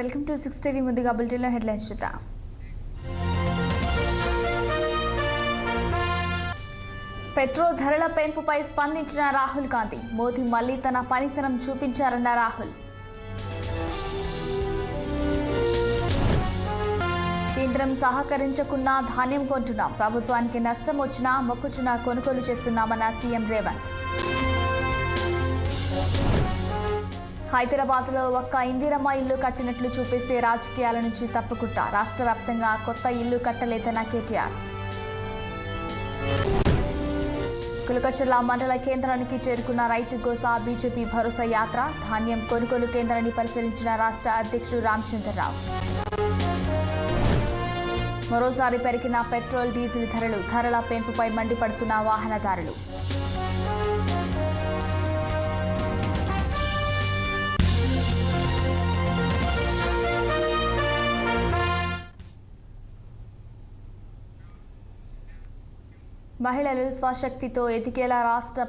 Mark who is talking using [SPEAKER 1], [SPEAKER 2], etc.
[SPEAKER 1] Welcome to 6 TV. ముందుగా బులెటిన్లో headlines చూద్దాం. పెట్రోల్ ధరల పెంపుపై స్పందించిన రాహుల్ గాంధీ. మోదీ మళ్లీ తన పనితనం చూపించారన్న రాహుల్. కేంద్రం సహకరించకున్నా ధాన్యం కొంటున్నాం. ప్రభుత్వానికి నష్టం వచ్చినా మొక్కజొన్న కొనుగోలు చేస్తున్నామన్న సీఎం రేవంత్. హైదరాబాద్లో ఒక్క ఇందిరమ్మ ఇల్లు కట్టినట్లు చూపిస్తే రాజకీయాల నుంచి తప్పుకుంటా. రాష్ట్ర వ్యాప్తంగా కొత్త ఇల్లు కట్టలేదన్న కేటీఆర్. కులకచర్ల మండల కేంద్రానికి చేరుకున్న రైతు గోసా బీజేపీ భరోసా యాత్ర. ధాన్యం కొనుగోలు కేంద్రాన్ని పరిశీలించిన రాష్ట్ర అధ్యక్షుడు రామచంద్రరావు. మరోసారి పెరిగిన పెట్రోల్ డీజిల్ ధరల పెంపుపై మండిపడుతున్న వాహనదారులు. మహిళలు స్వశక్తితో ఎదిగేలా రాష్ట్ర